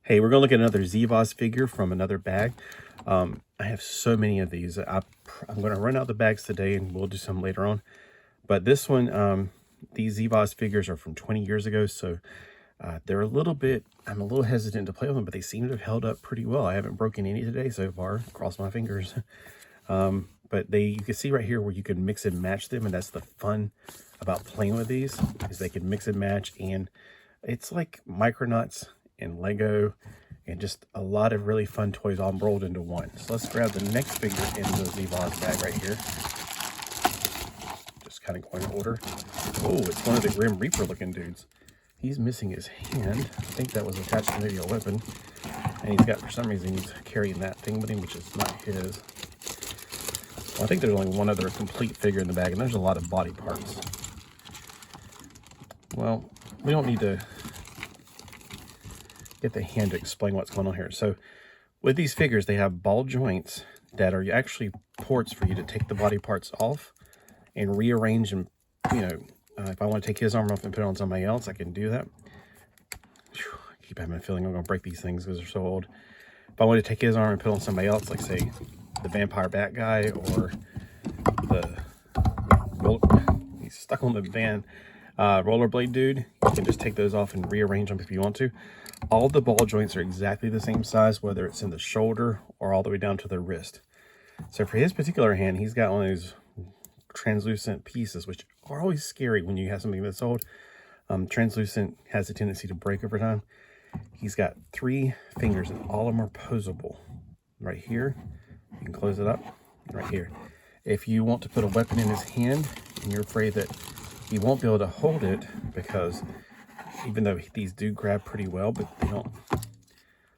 Hey, we're going to look at another Xevox figure from another bag. I have so many of these. I'm going to run out the bags today, and we'll do some later on. But this one, these Xevox figures are from 20 years ago, so they're a little bit, I'm a little hesitant to play with them, but they seem to have held up pretty well. I haven't broken any today so far, cross my fingers. But you can see right here where you can mix and match them, and that's the fun about playing with these, is they can mix and match, and it's like Micronauts and Lego and just a lot of really fun toys all rolled into one. So let's grab the next figure in the Xevox bag right here. Just kind of going in order. Oh, it's one of the Grim Reaper looking dudes. He's missing his hand. I think that was attached to maybe a weapon. And he's got, for some reason, he's carrying that thing with him, which is not his. Well, I think there's only one other complete figure in the bag, and there's a lot of body parts. Well, we don't need to get the hand to explain what's going on here. So with these figures, they have ball joints that are actually ports for you to take the body parts off and rearrange them. You know, if I want to take his arm off and put it on somebody else, I can do that. Whew, I keep having a feeling I'm going to break these things because they're so old. If I want to take his arm and put it on somebody else, like say the vampire bat guy or he's stuck on the van rollerblade dude, you can just take those off and rearrange them if you want to. All the ball joints are exactly the same size, whether it's in the shoulder or all the way down to the wrist. So for his particular hand, he's got one of those translucent pieces, which are always scary when you have something that's old. Translucent has a tendency to break over time. He's got 3 fingers, and all of them are posable. Right here, you can close it up. Right here. If you want to put a weapon in his hand, and you're afraid that he won't be able to hold it, because even though these do grab pretty well, but they don't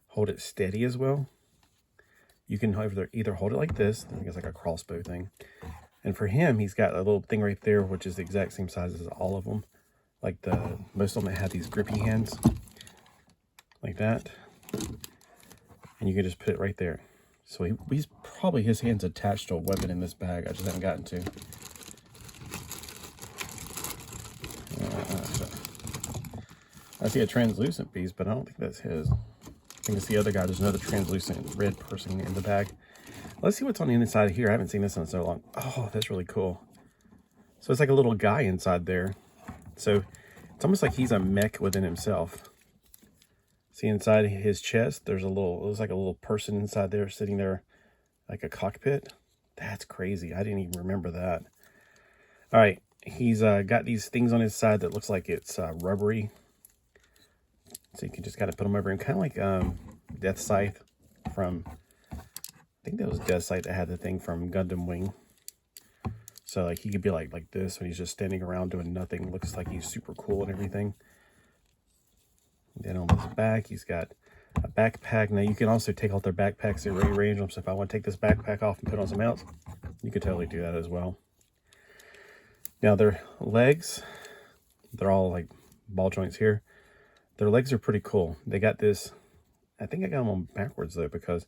hold it steady as well, you can either hold it like this. I think it's like a crossbow thing. And for him, he's got a little thing right there, which is the exact same size as all of them. Like most of them have these grippy hands, like that. And you can just put it right there. So he's probably, his hand's attached to a weapon in this bag. I just haven't gotten to. I see a translucent piece, but I don't think that's his. I think it's the other guy. There's another translucent red person in the bag. Let's see what's on the inside here. I haven't seen this in so long. Oh, that's really cool. So it's like a little guy inside there. So it's almost like he's a mech within himself. See inside his chest, there's a little, it looks like a little person inside there sitting there like a cockpit. That's crazy. I didn't even remember that. All right. He's got these things on his side that looks like it's rubbery. So you can just kind of put them over him, kind of like Death Scythe from, I think that was Death Scythe that had the thing from Gundam Wing. So like he could be like this when he's just standing around doing nothing. Looks like he's super cool and everything. And then on his back, he's got a backpack. Now you can also take out their backpacks and rearrange them. So if I want to take this backpack off and put on something else, you could totally do that as well. Now their legs, they're all like ball joints here. Their legs are pretty cool. They got this, I think I got them on backwards though, because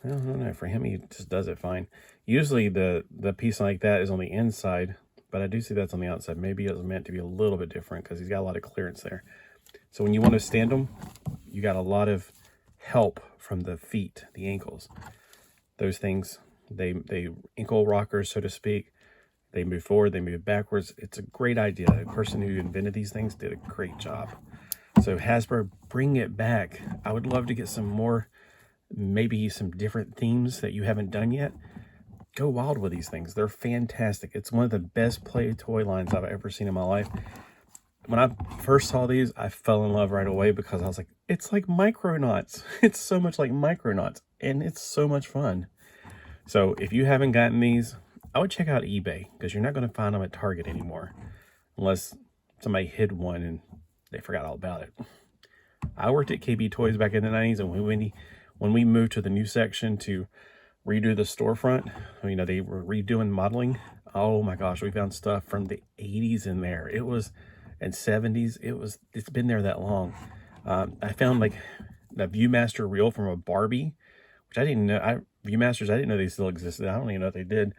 I don't know, for him he just does it fine. Usually the piece like that is on the inside, but I do see that's on the outside. Maybe it was meant to be a little bit different because he's got a lot of clearance there. So when you want to stand them, you got a lot of help from the feet, the ankles. Those things, they ankle rockers, so to speak. They move forward, they move backwards. It's a great idea. The person who invented these things did a great job. So Hasbro, bring it back. I would love to get some more, maybe some different themes that you haven't done yet. Go wild with these things. They're fantastic. It's one of the best play toy lines I've ever seen in my life. When I first saw these, I fell in love right away because I was like, it's like Micronauts. It's so much like Micronauts, and it's so much fun. So if you haven't gotten these, I would check out eBay, because you're not going to find them at Target anymore unless somebody hid one and they forgot all about it. I worked at KB Toys back in the 90s, and when we moved to the new section to redo the storefront, you know, they were redoing modeling. Oh my gosh, we found stuff from the 80s in there. It was, and 70s. It's been there that long. I found like the Viewmaster reel from a Barbie, which I didn't know. Viewmasters, I didn't know they still existed. I don't even know if they did.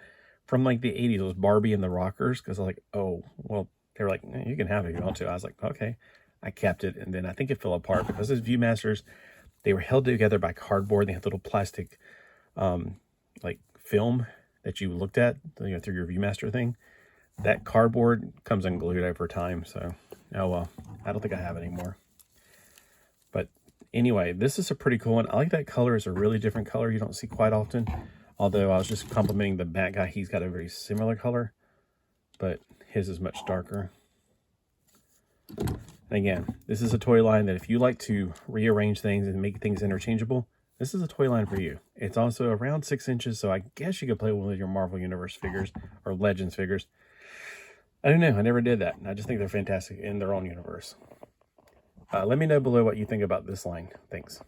From like the 80s, it was Barbie and the Rockers, because I was like, oh, well, they were like, you can have it if you want to. I was like, okay. I kept it, and then I think it fell apart because those Viewmasters, They were held together by cardboard. They had little plastic, like film that you looked at, you know, through your ViewMaster thing. That cardboard comes unglued over time. So, oh well, I don't think I have it anymore. But anyway, this is a pretty cool one. I like that color. It's a really different color you don't see quite often. Although I was just complimenting the back guy. He's got a very similar color, but his is much darker. And again, this is a toy line that if you like to rearrange things and make things interchangeable, this is a toy line for you. It's also around 6 inches, so I guess you could play with your Marvel Universe figures or Legends figures. I don't know. I never did that. I just think they're fantastic in their own universe. Let me know below what you think about this line. Thanks.